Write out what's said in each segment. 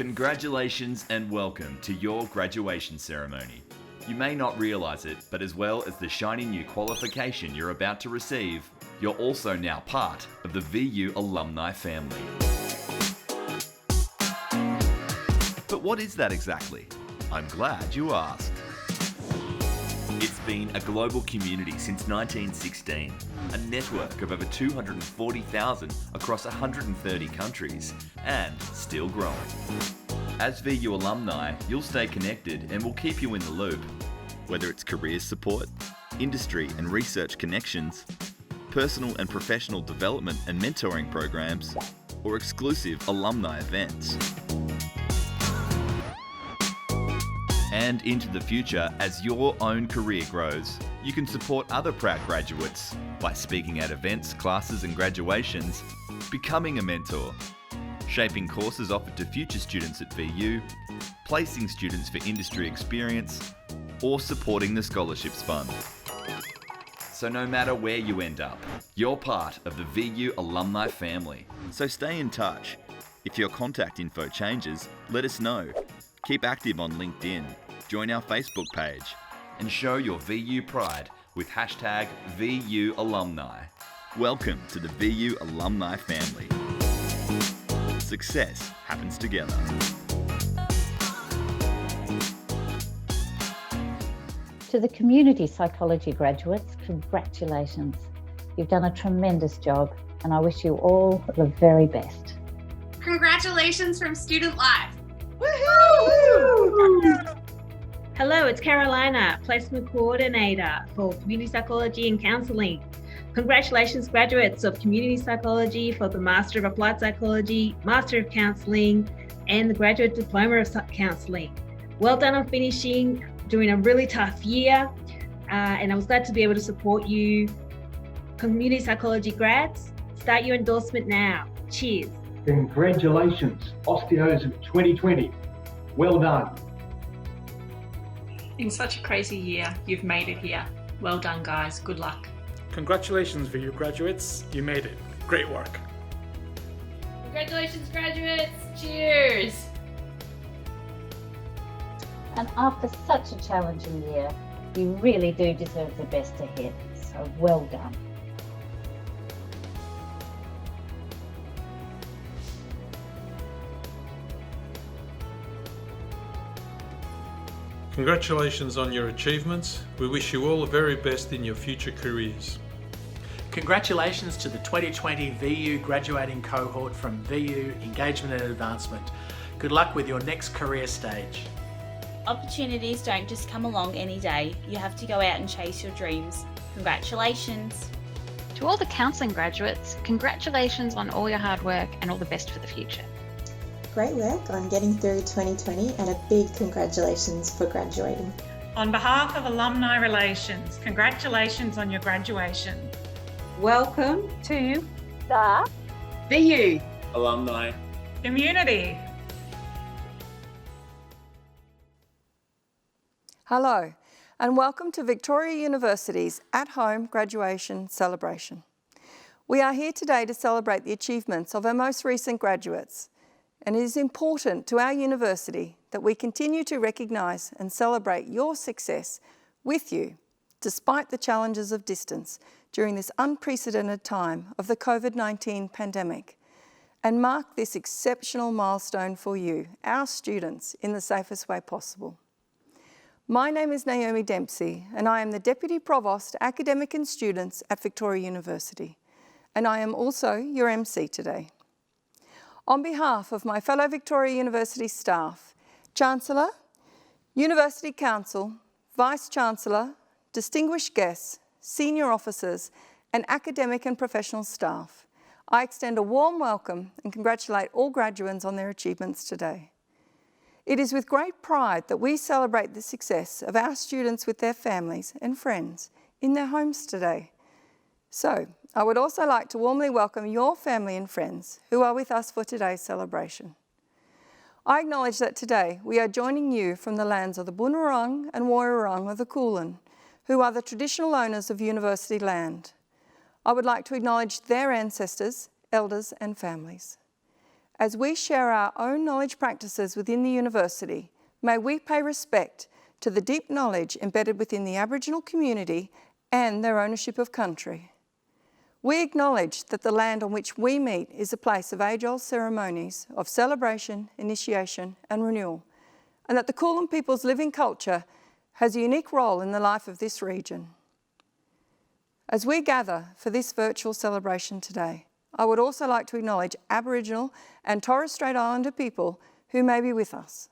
Congratulations and welcome to your graduation ceremony. You may not realise it, but as well as the shiny new qualification you're about to receive, you're also now part of the VU alumni family. But what is that exactly? I'm glad you asked. It's been a global community since 1916, a network of over 240,000 across 130 countries, and still growing. As VU alumni, you'll stay connected and we'll keep you in the loop. Whether it's career support, industry and research connections, personal and professional development and mentoring programs, or exclusive alumni events. And into the future, as your own career grows, you can support other proud graduates by speaking at events, classes and graduations, becoming a mentor, shaping courses offered to future students at VU, placing students for industry experience, or supporting the Scholarships Fund. So no matter where you end up, you're part of the VU alumni family. So stay in touch. If your contact info changes, let us know. Keep active on LinkedIn, join our Facebook page, and show your VU pride with hashtag VU alumni. Welcome to the VU alumni family. Success happens together. To the community psychology graduates, congratulations. You've done a tremendous job and I wish you all the very best. Congratulations from Student Life. Woohoo! Hello, it's Carolina, Placement Coordinator for Community Psychology and Counselling. Congratulations, graduates of Community Psychology for the Master of Applied Psychology, Master of Counselling, and the Graduate Diploma of Counselling. Well done on finishing during a really tough year, and I was glad to be able to support you. Community Psychology grads, start your endorsement now. Cheers. Congratulations, Osteos of 2020. Well done. In such a crazy year, you've made it here. Well done, guys. Good luck. Congratulations, VU graduates. You made it. Great work. Congratulations, graduates. Cheers. And after such a challenging year, you really do deserve the best ahead. So well done. Congratulations on your achievements. We wish you all the very best in your future careers. Congratulations to the 2020 VU graduating cohort from VU Engagement and Advancement. Good luck with your next career stage. Opportunities don't just come along any day. You have to go out and chase your dreams. Congratulations. To all the counselling graduates, congratulations on all your hard work and all the best for the future. Great work on getting through 2020 and a big congratulations for graduating. On behalf of Alumni Relations, congratulations on your graduation. Welcome to the VU alumni community. Hello, and welcome to Victoria University's at-home graduation celebration. We are here today to celebrate the achievements of our most recent graduates, and it is important to our university that we continue to recognise and celebrate your success with you, despite the challenges of distance during this unprecedented time of the COVID-19 pandemic, and mark this exceptional milestone for you, our students, in the safest way possible. My name is Naomi Dempsey, and I am the Deputy Provost, Academic and Students at Victoria University, and I am also your MC today. On behalf of my fellow Victoria University staff, Chancellor, University Council, Vice-Chancellor, distinguished guests, senior officers, and academic and professional staff, I extend a warm welcome and congratulate all graduates on their achievements today. It is with great pride that we celebrate the success of our students with their families and friends in their homes today. So, I would also like to warmly welcome your family and friends who are with us for today's celebration. I acknowledge that today we are joining you from the lands of the Bunurong and Woiwurrung of the Kulin, who are the traditional owners of university land. I would like to acknowledge their ancestors, elders and families. As we share our own knowledge practices within the university, may we pay respect to the deep knowledge embedded within the Aboriginal community and their ownership of country. We acknowledge that the land on which we meet is a place of age-old ceremonies of celebration, initiation and renewal, and that the Kulin people's living culture has a unique role in the life of this region. As we gather for this virtual celebration today, I would also like to acknowledge Aboriginal and Torres Strait Islander people who may be with us.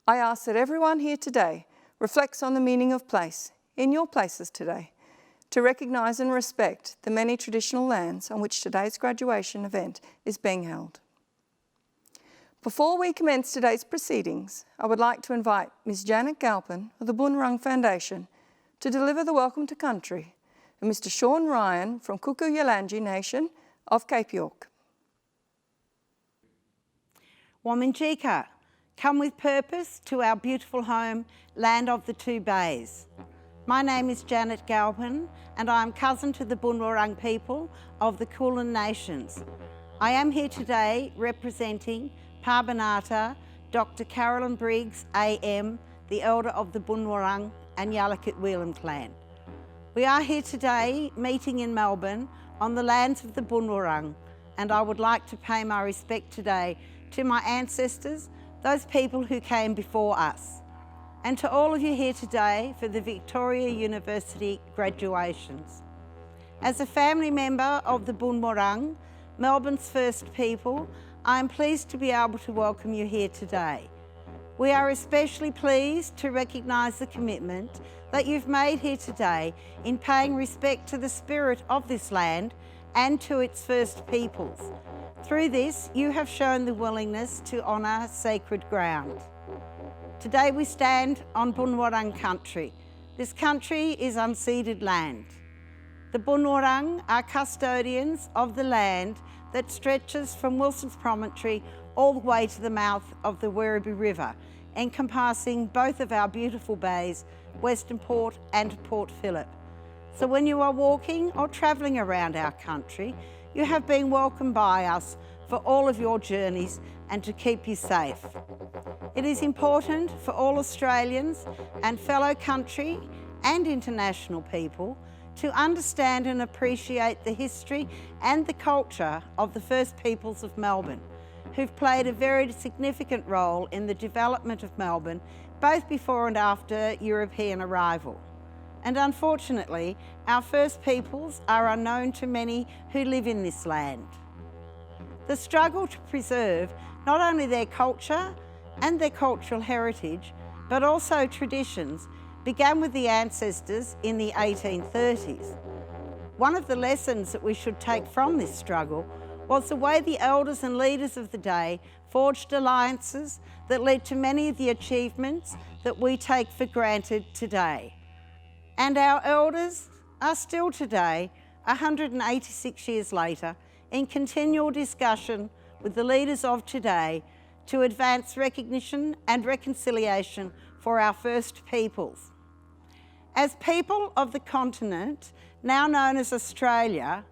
I ask that everyone here today reflects on the meaning of place in your places today, to recognise and respect the many traditional lands on which today's graduation event is being held. Before we commence today's proceedings, I would like to invite Ms Janet Galpin of the Bunurong Foundation to deliver the Welcome to Country, and Mr Sean Ryan from Kuku-Yalanji Nation of Cape York. Wominjeka, come with purpose to our beautiful home, land of the two bays. My name is Janet Galpin and I am cousin to the Bunurong people of the Kulin Nations. I am here today representing Parbanata, Dr Carolyn Briggs AM, the elder of the Bunurong and Yalukit Whelan clan. We are here today meeting in Melbourne on the lands of the Bunurong, and I would like to pay my respect today to my ancestors, those people who came before us, and to all of you here today for the Victoria University graduations. As a family member of the Bunurong, Melbourne's first people, I am pleased to be able to welcome you here today. We are especially pleased to recognise the commitment that you've made here today in paying respect to the spirit of this land and to its first peoples. Through this, you have shown the willingness to honour sacred ground. Today we stand on Bunurong country. This country is unceded land. The Bunurong are custodians of the land that stretches from Wilson's Promontory all the way to the mouth of the Werribee River, encompassing both of our beautiful bays, Western Port and Port Phillip. So when you are walking or travelling around our country, you have been welcomed by us for all of your journeys and to keep you safe. It is important for all Australians and fellow country and international people to understand and appreciate the history and the culture of the First Peoples of Melbourne, who've played a very significant role in the development of Melbourne, both before and after European arrival. And unfortunately, our First Peoples are unknown to many who live in this land. The struggle to preserve not only their culture and their cultural heritage, but also traditions, began with the ancestors in the 1830s. One of the lessons that we should take from this struggle was the way the elders and leaders of the day forged alliances that led to many of the achievements that we take for granted today. And our elders are still today, 186 years later, in continual discussion with the leaders of today to advance recognition and reconciliation for our First Peoples. As people of the continent, now known as Australia,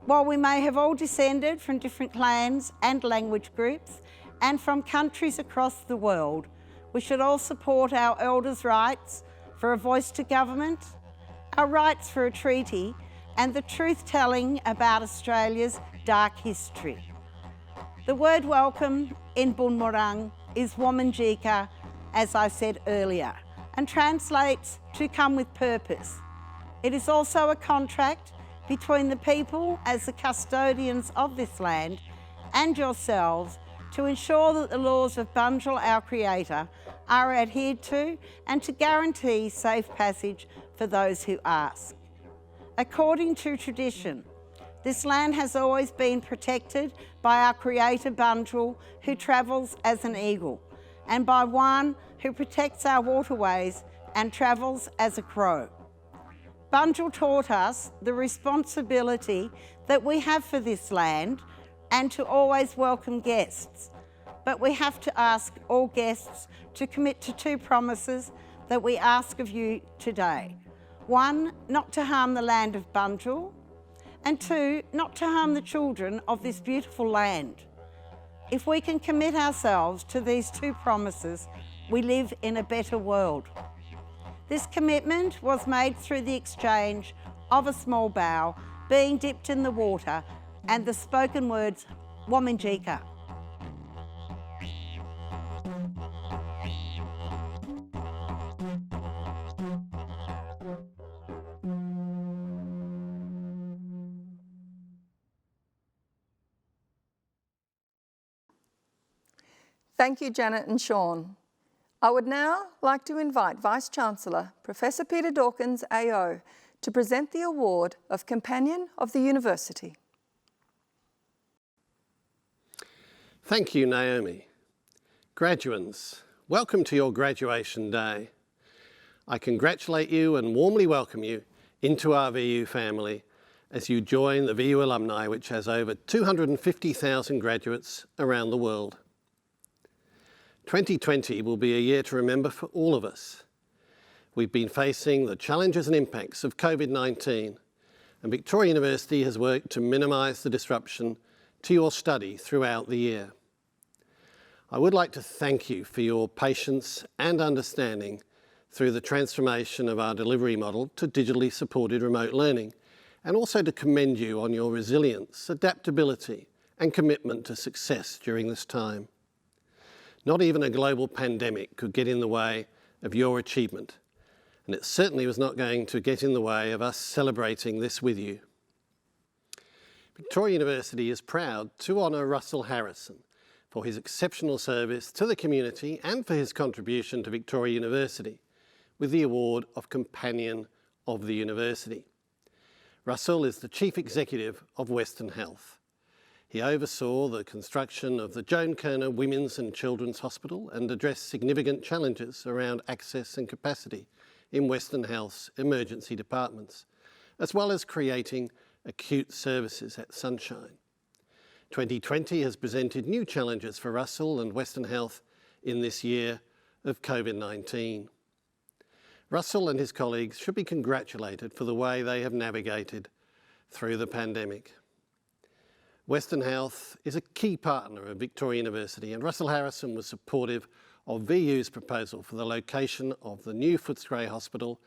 while we may have all descended from different clans and language groups and from countries across the world, we should all support our elders' rights for a voice to government, our rights for a treaty, and the truth-telling about Australia's dark history. The word welcome in Bunurong is Wominjeka, as I said earlier, and translates to come with purpose. It is also a contract between the people as the custodians of this land and yourselves to ensure that the laws of Bunjil, our Creator, are adhered to and to guarantee safe passage for those who ask. According to tradition, this land has always been protected by our Creator Bunjil, who travels as an eagle, and by one who protects our waterways and travels as a crow. Bunjil taught us the responsibility that we have for this land and to always welcome guests. But we have to ask all guests to commit to two promises that we ask of you today. One, not to harm the land of Bunjil, and two, not to harm the children of this beautiful land. If we can commit ourselves to these two promises, we live in a better world. This commitment was made through the exchange of a small bow being dipped in the water and the spoken words, Wominjeka. Thank you, Janet and Sean. I would now like to invite Vice-Chancellor Professor Peter Dawkins, AO, to present the award of Companion of the University. Thank you, Naomi. Graduands, welcome to your graduation day. I congratulate you and warmly welcome you into our VU family as you join the VU alumni, which has over 250,000 graduates around the world. 2020 will be a year to remember for all of us. We've been facing the challenges and impacts of COVID-19, and Victoria University has worked to minimise the disruption to your study throughout the year. I would like to thank you for your patience and understanding through the transformation of our delivery model to digitally supported remote learning, and also to commend you on your resilience, adaptability, and commitment to success during this time. Not even a global pandemic could get in the way of your achievement, and it certainly was not going to get in the way of us celebrating this with you. Victoria University is proud to honour Russell Harrison for his exceptional service to the community and for his contribution to Victoria University with the award of Companion of the University. Russell is the Chief Executive of Western Health. He oversaw the construction of the Joan Kirner Women's and Children's Hospital and addressed significant challenges around access and capacity in Western Health's emergency departments, as well as creating acute services at Sunshine. 2020 has presented new challenges for Russell and Western Health in this year of COVID-19. Russell and his colleagues should be congratulated for the way they have navigated through the pandemic. Western Health is a key partner of Victoria University, and Russell Harrison was supportive of VU's proposal for the location of the new Footscray Hospital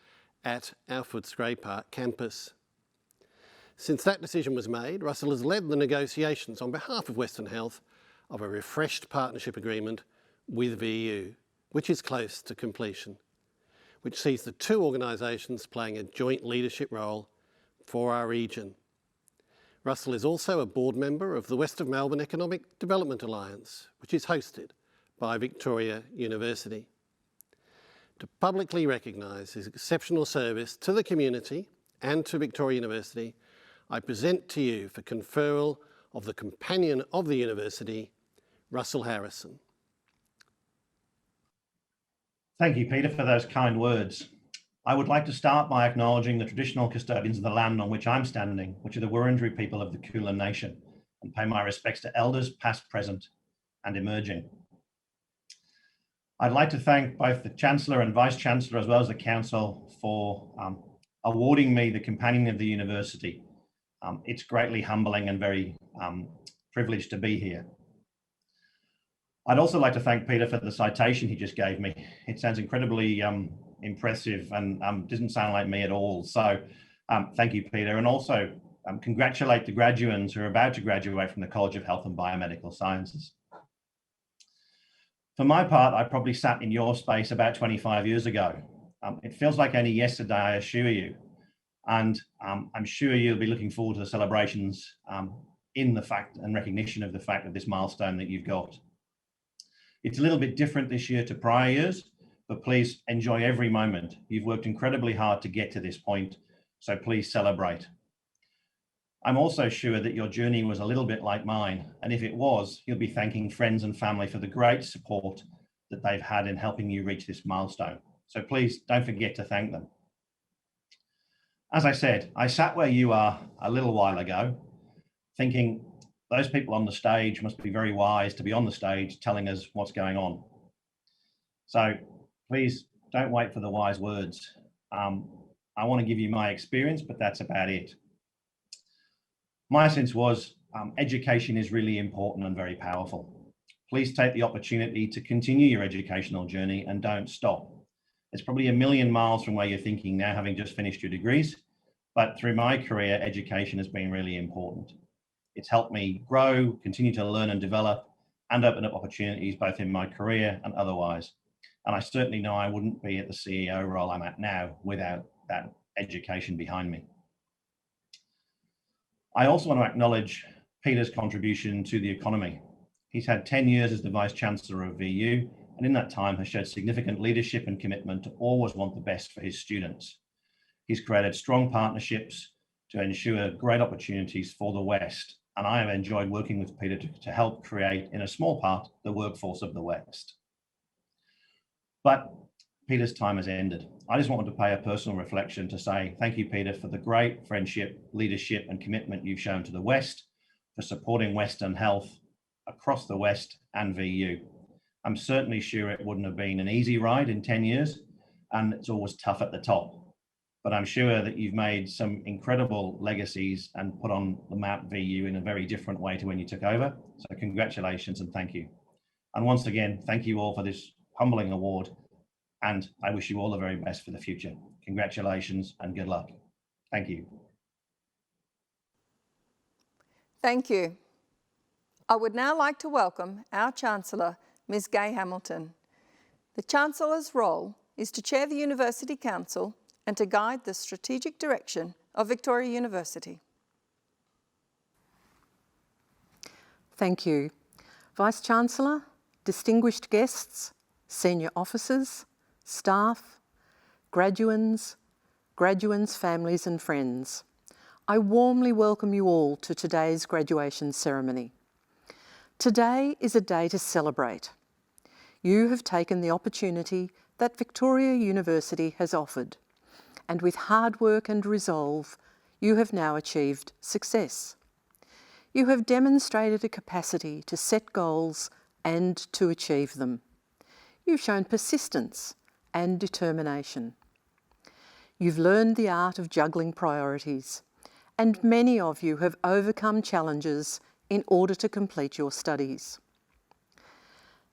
at our Footscray Park campus. Since that decision was made, Russell has led the negotiations on behalf of Western Health of a refreshed partnership agreement with VU, which is close to completion, which sees the two organisations playing a joint leadership role for our region. Russell is also a board member of the West of Melbourne Economic Development Alliance, which is hosted by Victoria University. To publicly recognise his exceptional service to the community and to Victoria University, I present to you for conferral of the Companion of the University, Russell Harrison. Thank you, Peter, for those kind words. I would like to start by acknowledging the traditional custodians of the land on which I'm standing, which are the Wurundjeri people of the Kulin Nation, and pay my respects to elders past, present, and emerging. I'd like to thank both the Chancellor and Vice-Chancellor, as well as the Council, for awarding me the Companion of the University. It's greatly humbling and very privileged to be here. I'd also like to thank Peter for the citation he just gave me. It sounds incredibly impressive and doesn't sound like me at all. So thank you, Peter. And also congratulate the graduands who are about to graduate from the College of Health and Biomedical Sciences. For my part, I probably sat in your space about 25 years ago. It feels like only yesterday, I assure you. And I'm sure you'll be looking forward to the celebrations in the fact and recognition of the fact of this milestone that you've got. It's a little bit different this year to prior years, but please enjoy every moment. You've worked incredibly hard to get to this point, so please celebrate. I'm also sure that your journey was a little bit like mine, and if it was, you'll be thanking friends and family for the great support that they've had in helping you reach this milestone. So please don't forget to thank them. As I said, I sat where you are a little while ago, thinking those people on the stage must be very wise to be on the stage telling us what's going on. So please don't wait for the wise words. I want to give you my experience, but that's about it. My sense was education is really important and very powerful. Please take the opportunity to continue your educational journey and don't stop. It's probably a million miles from where you're thinking now, having just finished your degrees, but through my career, education has been really important. It's helped me grow, continue to learn and develop, and open up opportunities both in my career and otherwise. And I certainly know I wouldn't be at the CEO role I'm at now without that education behind me. I also want to acknowledge Peter's contribution to the economy. He's had 10 years as the Vice Chancellor of VU, and in that time has showed significant leadership and commitment to always want the best for his students. He's created strong partnerships to ensure great opportunities for the West, and I have enjoyed working with Peter to help create, in a small part, the workforce of the West. But Peter's time has ended. I just wanted to pay a personal reflection to say thank you, Peter, for the great friendship, leadership, and commitment you've shown to the West, for supporting Western health across the West and VU. I'm certainly sure it wouldn't have been an easy ride in 10 years, and it's always tough at the top. But I'm sure that you've made some incredible legacies and put on the map VU in a very different way to when you took over. So congratulations and thank you. And once again, thank you all for this humbling award, and I wish you all the very best for the future. Congratulations and good luck. Thank you. Thank you. I would now like to welcome our Chancellor, Ms Gay Hamilton. The Chancellor's role is to chair the University Council and to guide the strategic direction of Victoria University. Thank you. Vice-Chancellor, distinguished guests, senior officers, staff, graduands, families and friends. I warmly welcome you all to today's graduation ceremony. Today is a day to celebrate. You have taken the opportunity that Victoria University has offered, and with hard work and resolve, you have now achieved success. You have demonstrated a capacity to set goals and to achieve them. You've shown persistence and determination. You've learned the art of juggling priorities, and many of you have overcome challenges in order to complete your studies.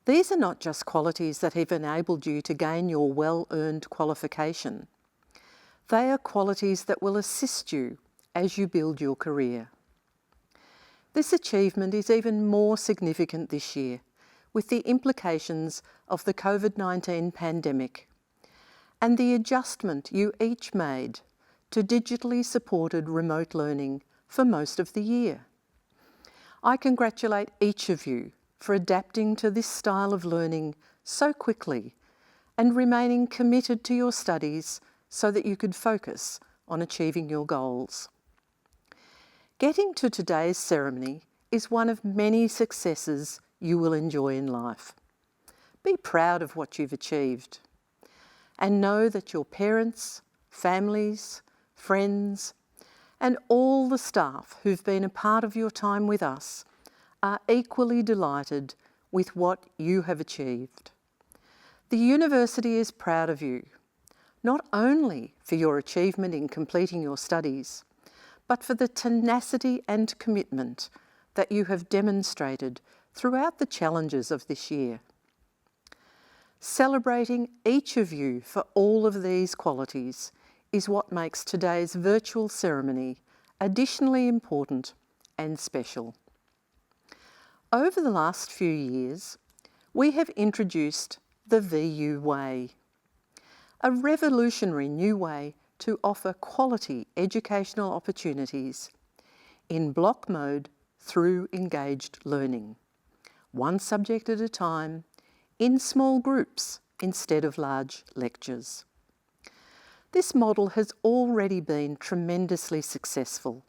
These are not just qualities that have enabled you to gain your well-earned qualification. They are qualities that will assist you as you build your career. This achievement is even more significant this year, with the implications of the COVID-19 pandemic and the adjustment you each made to digitally supported remote learning for most of the year. I congratulate each of you for adapting to this style of learning so quickly and remaining committed to your studies so that you could focus on achieving your goals. Getting to today's ceremony is one of many successes you will enjoy in life. Be proud of what you've achieved and know that your parents, families, friends, and all the staff who've been a part of your time with us are equally delighted with what you have achieved. The university is proud of you, not only for your achievement in completing your studies, but for the tenacity and commitment that you have demonstrated throughout the challenges of this year. Celebrating each of you for all of these qualities is what makes today's virtual ceremony additionally important and special. Over the last few years, we have introduced the VU Way, a revolutionary new way to offer quality educational opportunities in block mode through engaged learning, one subject at a time, in small groups instead of large lectures. This model has already been tremendously successful,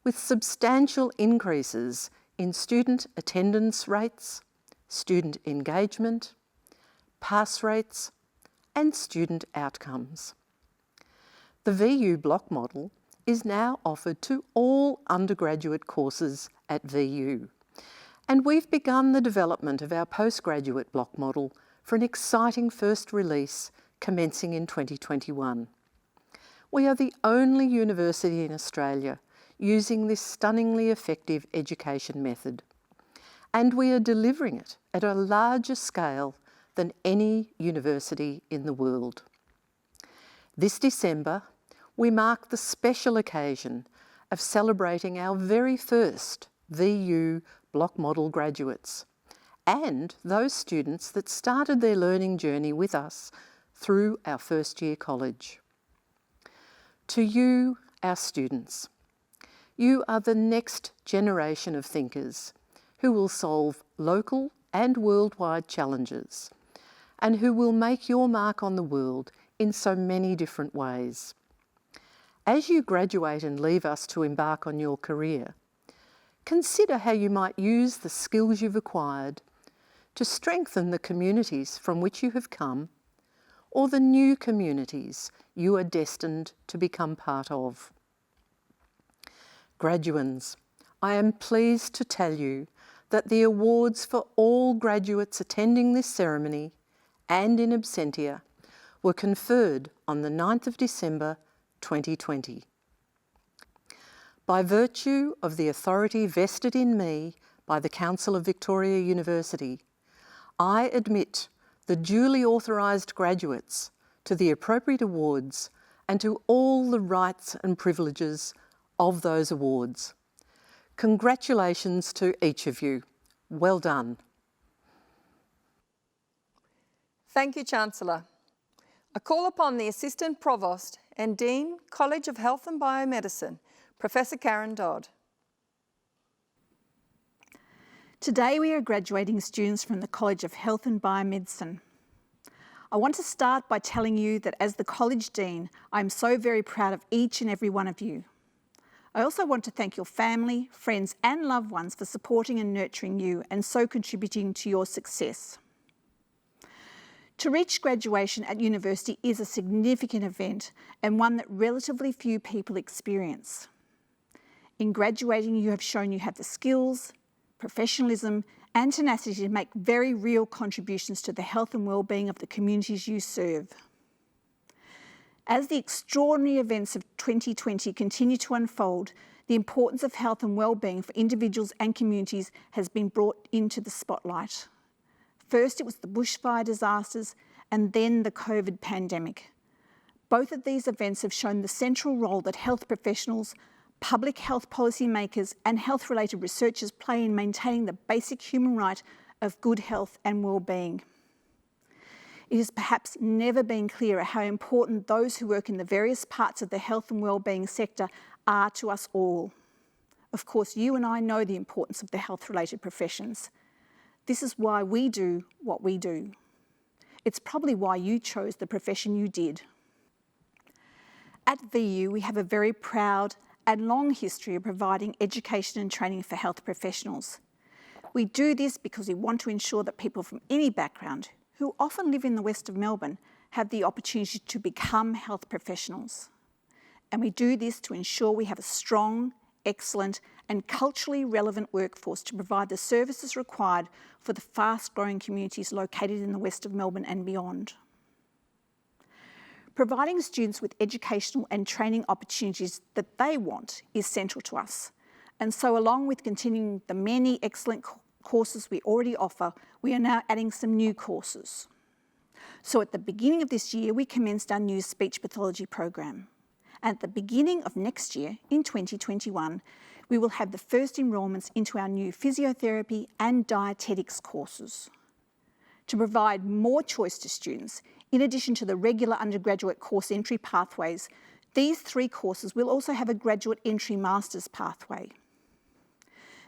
with substantial increases in student attendance rates, student engagement, pass rates, and student outcomes. The VU block model is now offered to all undergraduate courses at VU, and we've begun the development of our postgraduate block model for an exciting first release commencing in 2021. We are the only university in Australia using this stunningly effective education method, and we are delivering it at a larger scale than any university in the world. This December, we mark the special occasion of celebrating our very first VU Block Model graduates and those students that started their learning journey with us through our first year college. To you, our students, you are the next generation of thinkers who will solve local and worldwide challenges and who will make your mark on the world in so many different ways. As you graduate and leave us to embark on your career, consider how you might use the skills you've acquired to strengthen the communities from which you have come or the new communities you are destined to become part of. Graduands, I am pleased to tell you that the awards for all graduates attending this ceremony and in absentia were conferred on the 9th of December 2020. By virtue of the authority vested in me by the Council of Victoria University, I admit the duly authorised graduates to the appropriate awards and to all the rights and privileges of those awards. Congratulations to each of you. Well done. Thank you, Chancellor. I call upon the Assistant Provost and Dean, College of Health and Biomedicine, Professor Karen Dodd. Today we are graduating students from the College of Health and Biomedicine. I want to start by telling you that as the College Dean, I'm so very proud of each and every one of you. I also want to thank your family, friends and loved ones for supporting and nurturing you and so contributing to your success. To reach graduation at university is a significant event and one that relatively few people experience. In graduating, you have shown you have the skills, professionalism and tenacity to make very real contributions to the health and well-being of the communities you serve. As the extraordinary events of 2020 continue to unfold, the importance of health and well-being for individuals and communities has been brought into the spotlight. First, it was the bushfire disasters and then the COVID pandemic. Both of these events have shown the central role that health professionals, public health policy makers and health-related researchers play in maintaining the basic human right of good health and well-being. It has perhaps never been clearer how important those who work in the various parts of the health and well-being sector are to us all. Of course, you and I know the importance of the health-related professions. This is why we do what we do. It's probably why you chose the profession you did. At VU, we have a very proud and long history of providing education and training for health professionals. We do this because we want to ensure that people from any background, who often live in the west of Melbourne, have the opportunity to become health professionals. And we do this to ensure we have a strong, excellent and culturally relevant workforce to provide the services required for the fast-growing communities located in the west of Melbourne and beyond. Providing students with educational and training opportunities that they want is central to us. And so along with continuing the many excellent courses we already offer, we are now adding some new courses. So at the beginning of this year, we commenced our new speech pathology program. And at the beginning of next year, in 2021, we will have the first enrolments into our new physiotherapy and dietetics courses. To provide more choice to students, in addition to the regular undergraduate course entry pathways, these 3 courses will also have a graduate entry master's pathway.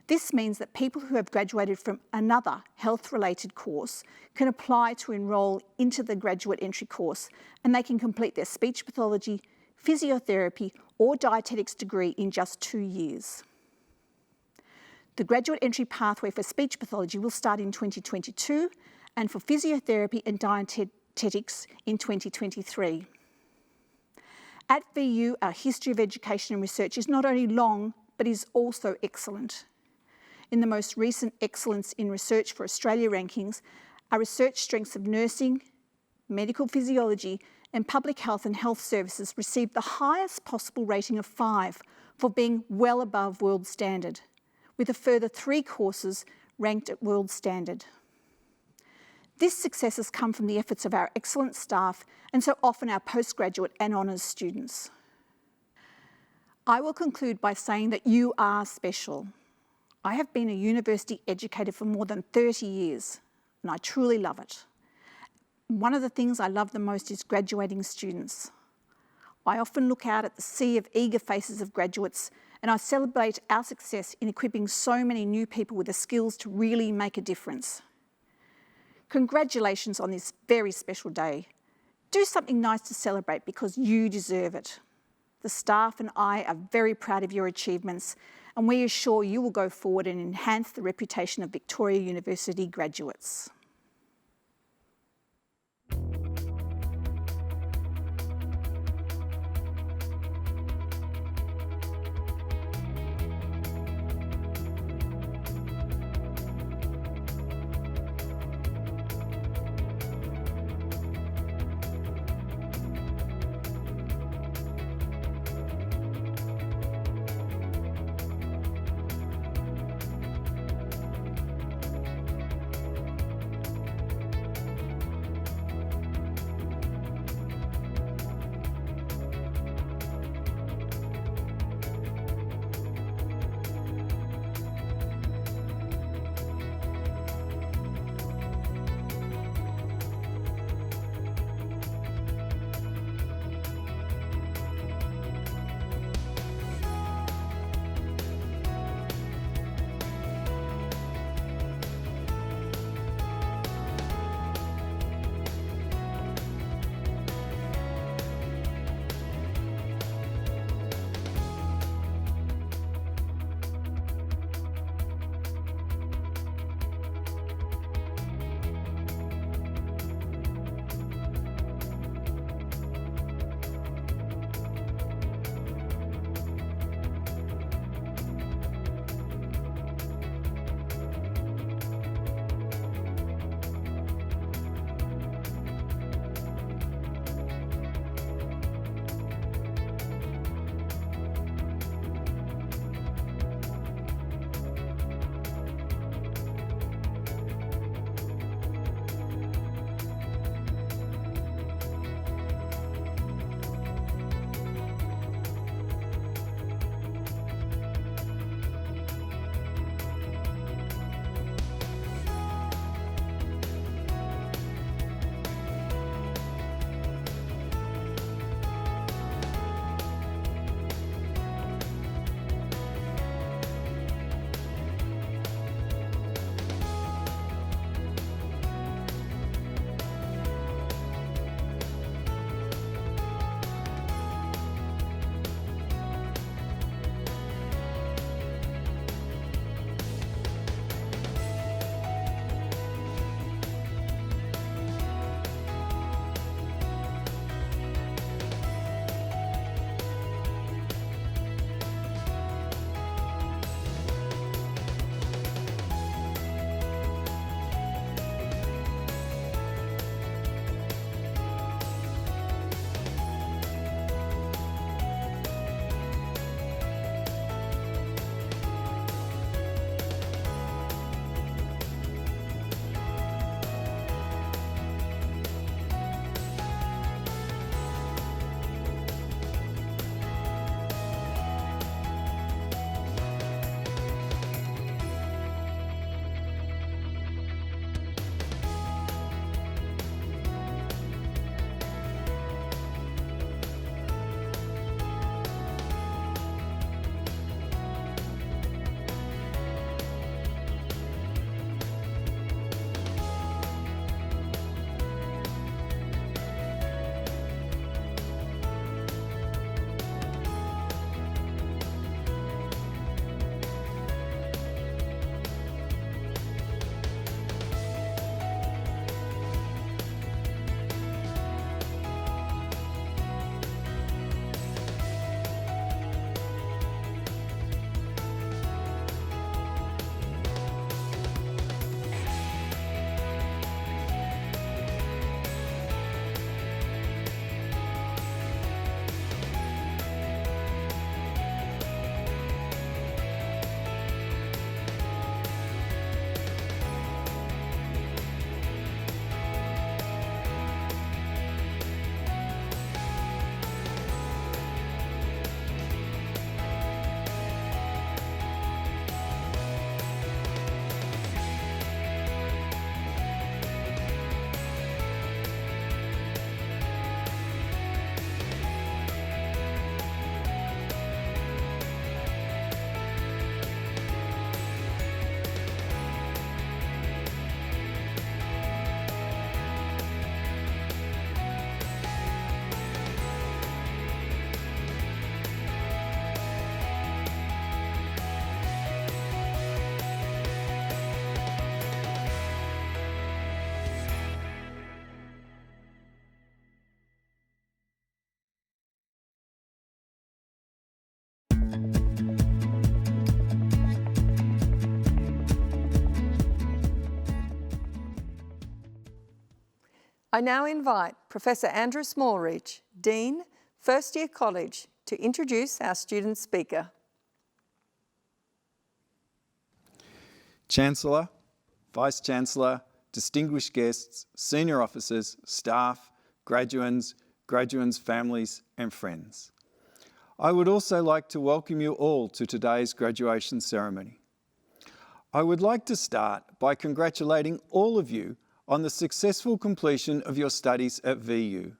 This means that people who have graduated from another health-related course can apply to enrol into the graduate entry course, and they can complete their speech pathology, physiotherapy or dietetics degree in just 2 years. The graduate entry pathway for speech pathology will start in 2022 and for physiotherapy and dietetics in 2023. At VU, our history of education and research is not only long, but is also excellent. In the most recent Excellence in Research for Australia rankings, our research strengths of nursing, medical physiology and public health and health services received the highest possible rating of 5 for being well above world standard, with a further 3 courses ranked at world standard. This success has come from the efforts of our excellent staff and so often our postgraduate and honours students. I will conclude by saying that you are special. I have been a university educator for more than 30 years and I truly love it. One of the things I love the most is graduating students. I often look out at the sea of eager faces of graduates and I celebrate our success in equipping so many new people with the skills to really make a difference. Congratulations on this very special day. Do something nice to celebrate because you deserve it. The staff and I are very proud of your achievements and we assure you will go forward and enhance the reputation of Victoria University graduates. I now invite Professor Andrew Smallridge, Dean, First Year College, to introduce our student speaker. Chancellor, Vice-Chancellor, distinguished guests, senior officers, staff, graduands, families and friends. I would also like to welcome you all to today's graduation ceremony. I would like to start by congratulating all of you on the successful completion of your studies at VU.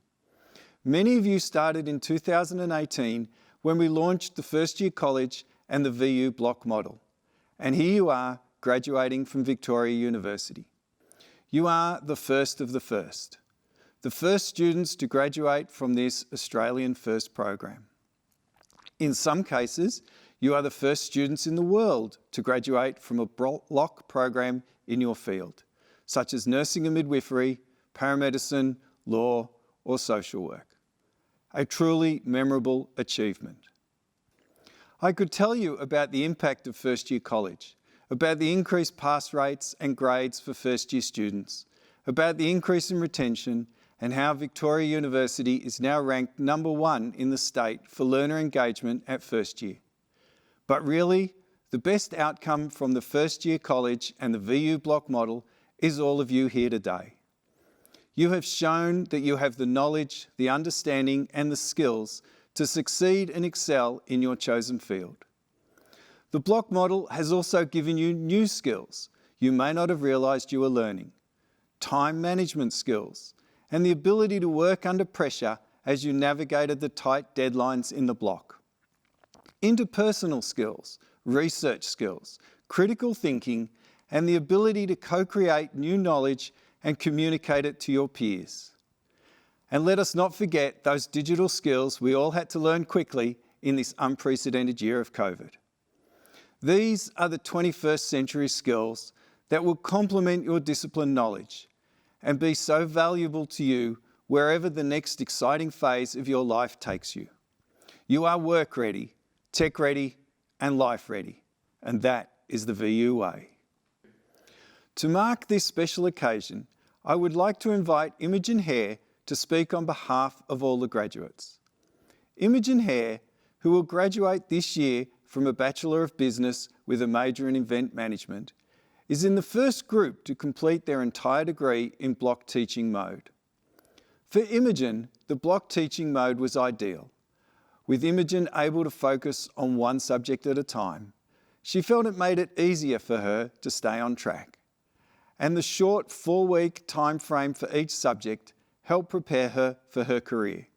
Many of you started in 2018 when we launched the First Year College and the VU block model. And here you are, graduating from Victoria University. You are the first of the first students to graduate from this Australian First program. In some cases, you are the first students in the world to graduate from a block program in your field, such as nursing and midwifery, paramedicine, law, or social work. A truly memorable achievement. I could tell you about the impact of First Year College, about the increased pass rates and grades for first year students, about the increase in retention, and how Victoria University is now ranked #1 in the state for learner engagement at first year. But really, the best outcome from the First Year College and the VU block model is all of you here today. You have shown that you have the knowledge, the understanding, and the skills to succeed and excel in your chosen field. The block model has also given you new skills you may not have realised you were learning, time management skills, and the ability to work under pressure as you navigated the tight deadlines in the block. Interpersonal skills, research skills, critical thinking, and the ability to co-create new knowledge and communicate it to your peers. And let us not forget those digital skills we all had to learn quickly in this unprecedented year of COVID. These are the 21st century skills that will complement your discipline knowledge and be so valuable to you wherever the next exciting phase of your life takes you. You are work ready, tech ready, and life ready, and that is the VU way. To mark this special occasion, I would like to invite Imogen Hare to speak on behalf of all the graduates. Imogen Hare, who will graduate this year from a Bachelor of Business with a major in Event Management, is in the first group to complete their entire degree in block teaching mode. For Imogen, the block teaching mode was ideal. With Imogen able to focus on one subject at a time, she felt it made it easier for her to stay on track. And the short 4-week time frame for each subject helped prepare her for her career.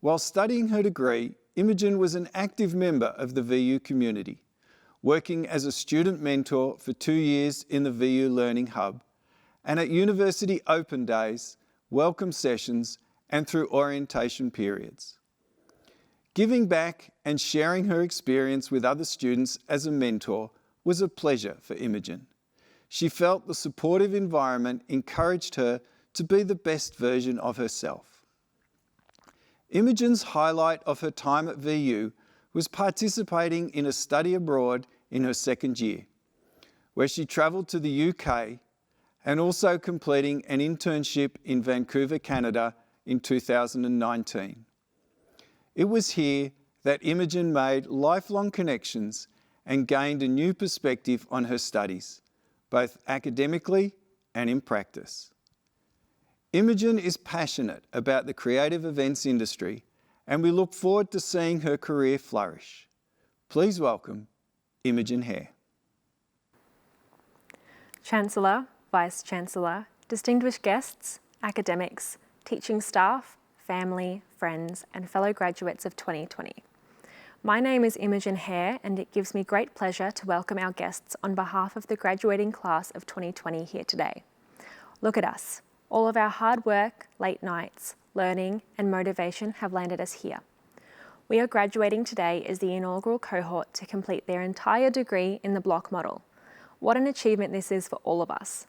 While studying her degree, Imogen was an active member of the VU community, working as a student mentor for 2 years in the VU Learning Hub, and at University Open Days, welcome sessions, and through orientation periods. Giving back and sharing her experience with other students as a mentor was a pleasure for Imogen. She felt the supportive environment encouraged her to be the best version of herself. Imogen's highlight of her time at VU was participating in a study abroad in her second year, where she travelled to the UK and also completing an internship in Vancouver, Canada in 2019. It was here that Imogen made lifelong connections and gained a new perspective on her studies, both academically and in practice. Imogen is passionate about the creative events industry, and we look forward to seeing her career flourish. Please welcome Imogen Hare. Chancellor, Vice-Chancellor, distinguished guests, academics, teaching staff, family, friends, and fellow graduates of 2020. My name is Imogen Hare, and it gives me great pleasure to welcome our guests on behalf of the graduating class of 2020 here today. Look at us. All of our hard work, late nights, learning, and motivation have landed us here. We are graduating today as the inaugural cohort to complete their entire degree in the block model. What an achievement this is for all of us.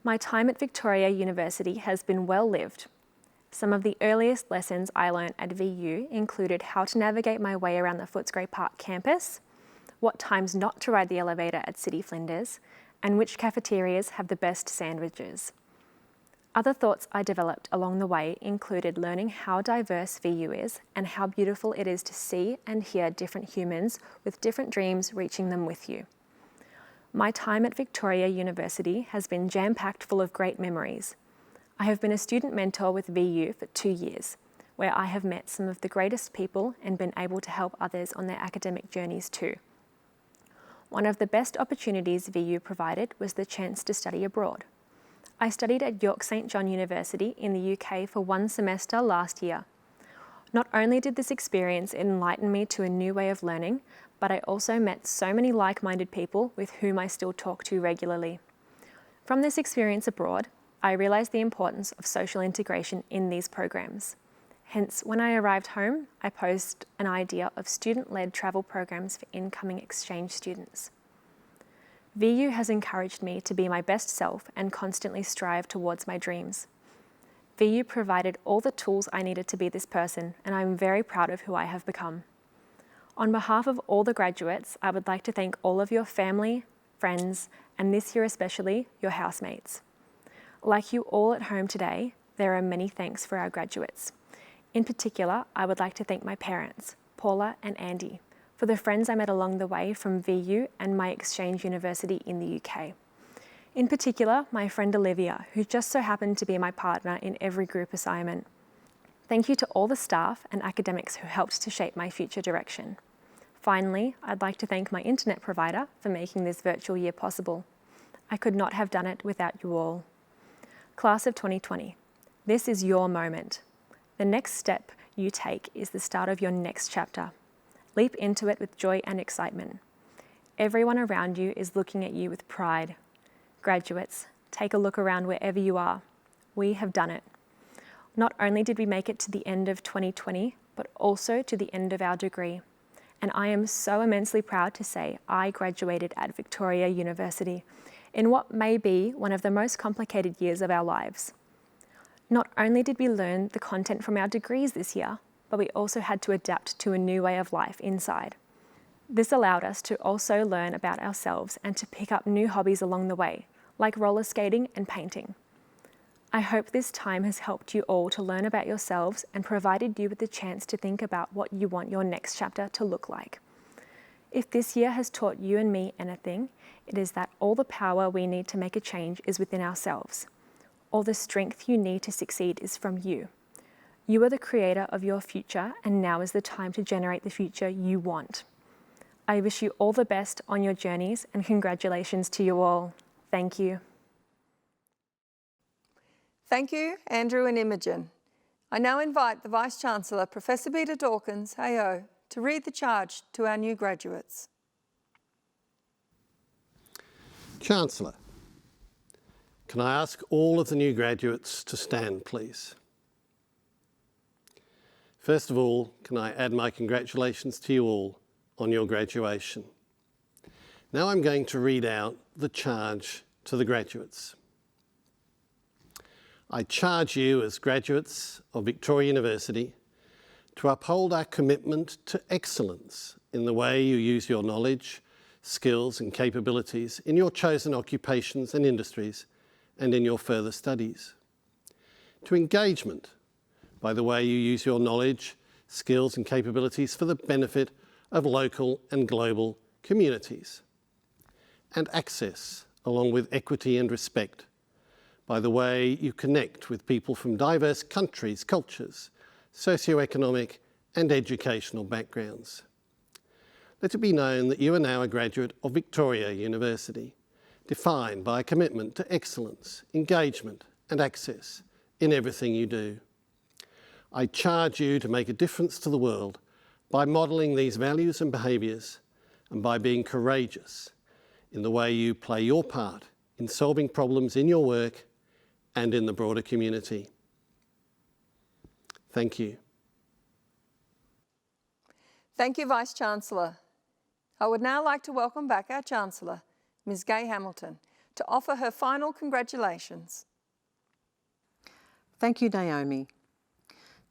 My time at Victoria University has been well lived. Some of the earliest lessons I learned at VU included how to navigate my way around the Footscray Park campus, what times not to ride the elevator at City Flinders, and which cafeterias have the best sandwiches. Other thoughts I developed along the way included learning how diverse VU is and how beautiful it is to see and hear different humans with different dreams reaching them with you. My time at Victoria University has been jam-packed full of great memories. I have been a student mentor with VU for 2 years, where I have met some of the greatest people and been able to help others on their academic journeys too. One of the best opportunities VU provided was the chance to study abroad. I studied at York St John University in the UK for 1 semester last year. Not only did this experience enlighten me to a new way of learning, but I also met so many like-minded people with whom I still talk to regularly. From this experience abroad, I realised the importance of social integration in these programs. Hence, when I arrived home, I posed an idea of student-led travel programs for incoming exchange students. VU has encouraged me to be my best self and constantly strive towards my dreams. VU provided all the tools I needed to be this person, and I'm very proud of who I have become. On behalf of all the graduates, I would like to thank all of your family, friends, and this year especially, your housemates. Like you all at home today, there are many thanks for our graduates. In particular, I would like to thank my parents, Paula and Andy, for the friends I met along the way from VU and my exchange university in the UK. In particular, my friend Olivia, who just so happened to be my partner in every group assignment. Thank you to all the staff and academics who helped to shape my future direction. Finally, I'd like to thank my internet provider for making this virtual year possible. I could not have done it without you all. Class of 2020, this is your moment. The next step you take is the start of your next chapter. Leap into it with joy and excitement. Everyone around you is looking at you with pride. Graduates, take a look around wherever you are. We have done it. Not only did we make it to the end of 2020, but also to the end of our degree. And I am so immensely proud to say I graduated at Victoria University in what may be one of the most complicated years of our lives. Not only did we learn the content from our degrees this year, but we also had to adapt to a new way of life inside. This allowed us to also learn about ourselves and to pick up new hobbies along the way, like roller skating and painting. I hope this time has helped you all to learn about yourselves and provided you with the chance to think about what you want your next chapter to look like. If this year has taught you and me anything, it is that all the power we need to make a change is within ourselves. All the strength you need to succeed is from you. You are the creator of your future, and now is the time to generate the future you want. I wish you all the best on your journeys, and congratulations to you all. Thank you. Thank you, Andrew and Imogen. I now invite the Vice-Chancellor, Professor Peter Dawkins, AO, to read the charge to our new graduates. Chancellor, can I ask all of the new graduates to stand, please? First of all, can I add my congratulations to you all on your graduation. Now I'm going to read out the charge to the graduates. I charge you as graduates of Victoria University to uphold our commitment to excellence in the way you use your knowledge, skills and capabilities in your chosen occupations and industries and in your further studies. To engagement by the way you use your knowledge, skills and capabilities for the benefit of local and global communities. And access, along with equity and respect, by the way you connect with people from diverse countries, cultures, socioeconomic and educational backgrounds. Let it be known that you are now a graduate of Victoria University, defined by a commitment to excellence, engagement and access in everything you do. I charge you to make a difference to the world by modelling these values and behaviours and by being courageous in the way you play your part in solving problems in your work and in the broader community. Thank you. Thank you, Vice-Chancellor. I would now like to welcome back our Chancellor, Ms Gay Hamilton, to offer her final congratulations. Thank you, Naomi.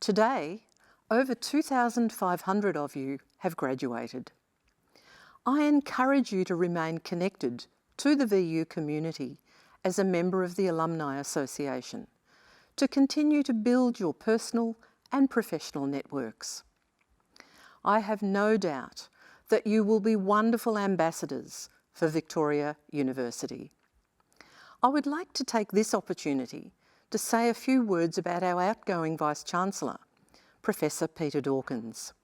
Today, over 2,500 of you have graduated. I encourage you to remain connected to the VU community as a member of the Alumni Association to continue to build your personal and professional networks. I have no doubt that you will be wonderful ambassadors for Victoria University. I would like to take this opportunity to say a few words about our outgoing Vice-Chancellor, Professor Peter Dawkins.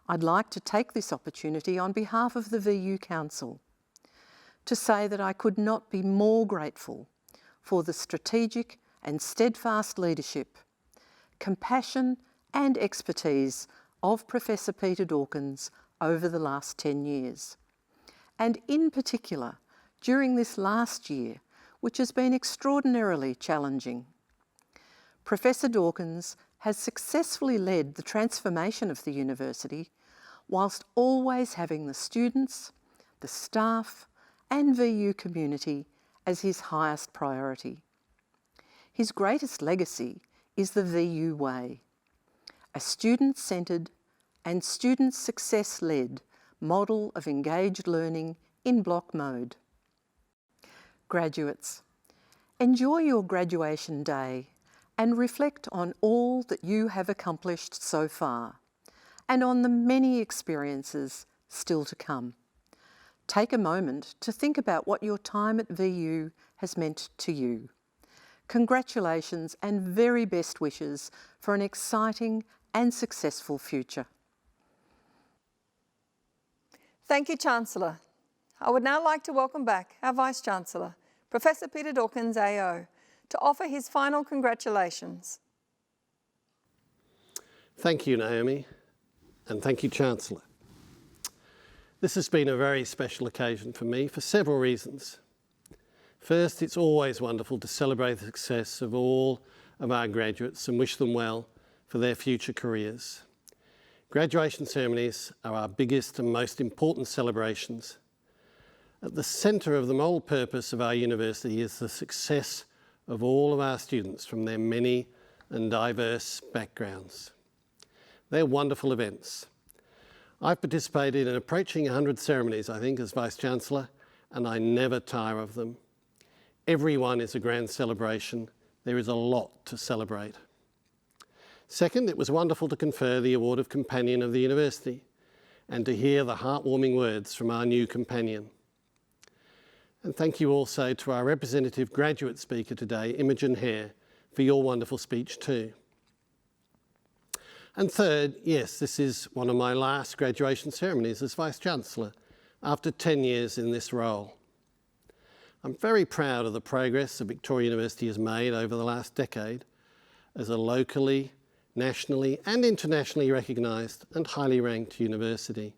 I'd like to take this opportunity on behalf of the VU Council to say that I could not be more grateful for the strategic and steadfast leadership, compassion and expertise of Professor Peter Dawkins over the last 10 years, and in particular during this last year, which has been extraordinarily challenging. Professor Dawkins has successfully led the transformation of the university whilst always having the students, the staff and VU community as his highest priority. His greatest legacy is the VU way, a student-centred and student success-led model of engaged learning in block mode. Graduates, enjoy your graduation day and reflect on all that you have accomplished so far and on the many experiences still to come. Take a moment to think about what your time at VU has meant to you. Congratulations and very best wishes for an exciting and successful future. Thank you, Chancellor. I would now like to welcome back our Vice-Chancellor, Professor Peter Dawkins AO, to offer his final congratulations. Thank you, Naomi, and thank you, Chancellor. This has been a very special occasion for me for several reasons. First, it's always wonderful to celebrate the success of all of our graduates and wish them well for their future careers. Graduation ceremonies are our biggest and most important celebrations. At the centre of the whole purpose of our university is the success of all of our students from their many and diverse backgrounds. They're wonderful events. I've participated in approaching 100 ceremonies, I think, as Vice-Chancellor, and I never tire of them. Every one is a grand celebration. There is a lot to celebrate. Second, it was wonderful to confer the Award of Companion of the University and to hear the heartwarming words from our new companion. And thank you also to our representative graduate speaker today, Imogen Hare, for your wonderful speech too. And third, yes, this is one of my last graduation ceremonies as Vice-Chancellor after 10 years in this role. I'm very proud of the progress that Victoria University has made over the last decade as a locally, nationally and internationally recognised and highly ranked university.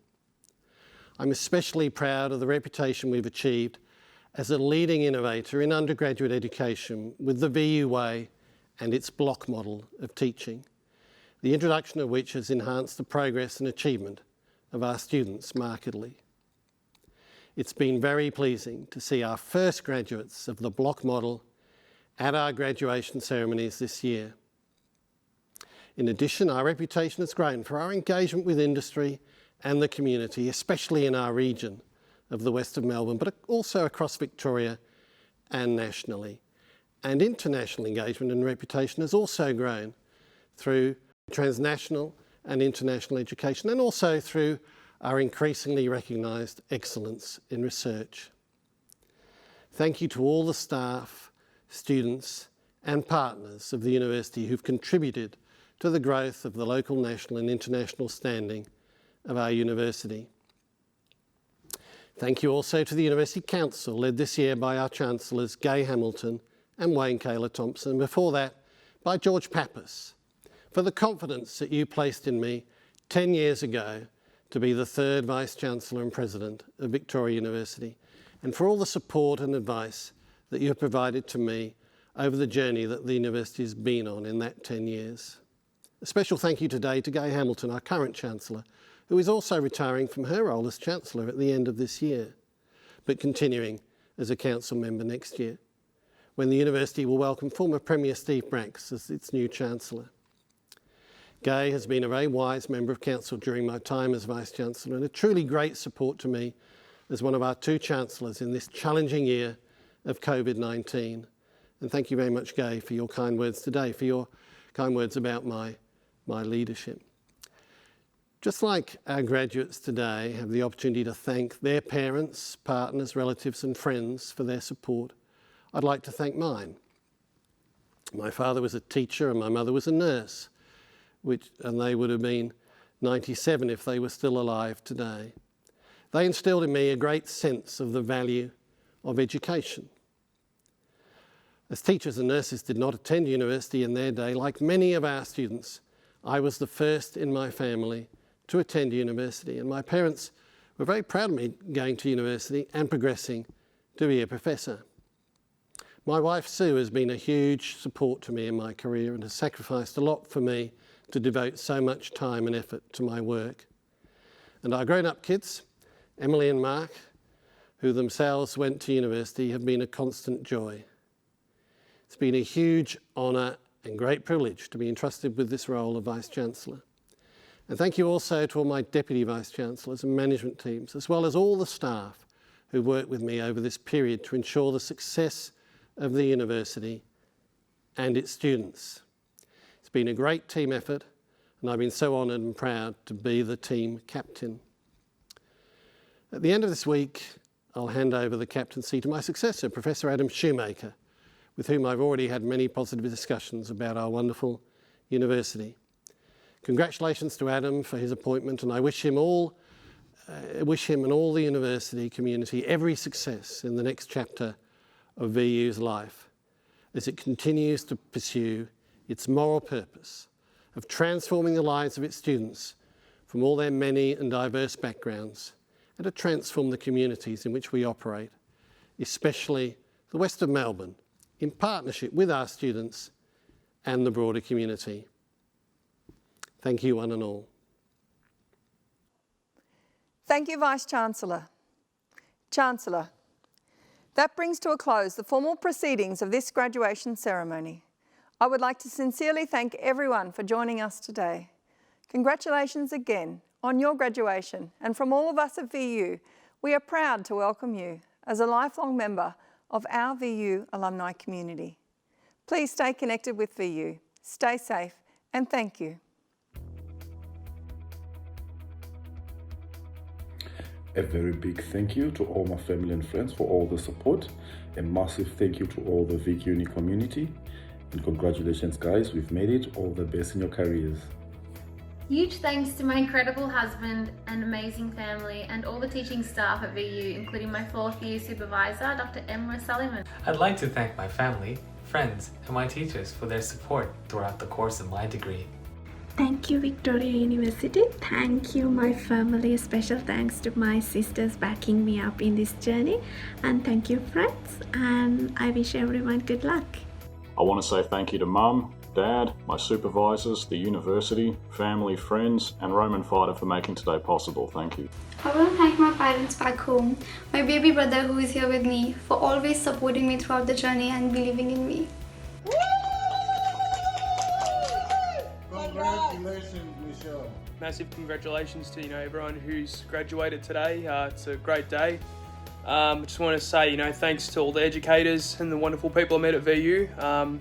I'm especially proud of the reputation we've achieved as a leading innovator in undergraduate education with the VU Way and its block model of teaching, the introduction of which has enhanced the progress and achievement of our students markedly. It's been very pleasing to see our first graduates of the block model at our graduation ceremonies this year. In addition, our reputation has grown for our engagement with industry and the community, especially in our region of the west of Melbourne, but also across Victoria and nationally. And international engagement and reputation has also grown through transnational and international education, and also through our increasingly recognised excellence in research. Thank you to all the staff, students and partners of the university who've contributed to the growth of the local, national and international standing of our university. Thank you also to the University Council, led this year by our Chancellors Gay Hamilton and Wayne Kaler-Thompson, and before that by George Pappas, for the confidence that you placed in me 10 years ago to be the third Vice-Chancellor and President of Victoria University, and for all the support and advice that you have provided to me over the journey that the university has been on in that 10 years. A special thank you today to Gay Hamilton, our current Chancellor, who is also retiring from her role as Chancellor at the end of this year, but continuing as a Council member next year, when the university will welcome former Premier Steve Bracks as its new Chancellor. Gay has been a very wise member of Council during my time as Vice-Chancellor and a truly great support to me as one of our two Chancellors in this challenging year of COVID-19, And thank you very much, Gay, for your kind words today, for your kind words about my leadership. Just like our graduates today have the opportunity to thank their parents, partners, relatives and friends for their support, I'd like to thank mine. My father was a teacher and my mother was a nurse, and they would have been 97 if they were still alive today. They instilled in me a great sense of the value of education. As teachers and nurses did not attend university in their day, like many of our students, I was the first in my family to attend university, and my parents were very proud of me going to university and progressing to be a professor. My wife Sue has been a huge support to me in my career and has sacrificed a lot for me to devote so much time and effort to my work. And our grown-up kids, Emily and Mark, who themselves went to university, have been a constant joy. It's been a huge honour and great privilege to be entrusted with this role of Vice-Chancellor. And thank you also to all my Deputy Vice-Chancellors and management teams, as well as all the staff who worked with me over this period to ensure the success of the university and its students. It's been a great team effort, and I've been so honoured and proud to be the team captain. At the end of this week, I'll hand over the captaincy to my successor, Professor Adam Shoemaker, with whom I've already had many positive discussions about our wonderful university. Congratulations to Adam for his appointment, and I wish him and all the university community every success in the next chapter of VU's life as it continues to pursue its moral purpose of transforming the lives of its students from all their many and diverse backgrounds and to transform the communities in which we operate, especially the west of Melbourne, in partnership with our students and the broader community. Thank you, one and all. Thank you, Vice-Chancellor. Chancellor, that brings to a close the formal proceedings of this graduation ceremony. I would like to sincerely thank everyone for joining us today. Congratulations again on your graduation, and from all of us at VU, we are proud to welcome you as a lifelong member of our VU alumni community. Please stay connected with VU, stay safe, and thank you. A very big thank you to all my family and friends for all the support. A massive thank you to all the VQ Uni community. And congratulations guys, we've made it. All the best in your careers. Huge thanks to my incredible husband and amazing family and all the teaching staff at VU, including my 4th year supervisor, Dr. Emma Sullivan. I'd like to thank my family, friends, and my teachers for their support throughout the course of my degree. Thank you, Victoria University. Thank you, my family. Special thanks to my sisters backing me up in this journey. And thank you, friends. And I wish everyone good luck. I want to say thank you to Mum, Dad, my supervisors, the university, family, friends, and Roman Fighter for making today possible. Thank you. I want to thank my parents back home, my baby brother who is here with me, for always supporting me throughout the journey and believing in me. Congratulations, Michelle. Massive congratulations to everyone who's graduated today. It's a great day. I just want to say thanks to all the educators and the wonderful people I met at VU. And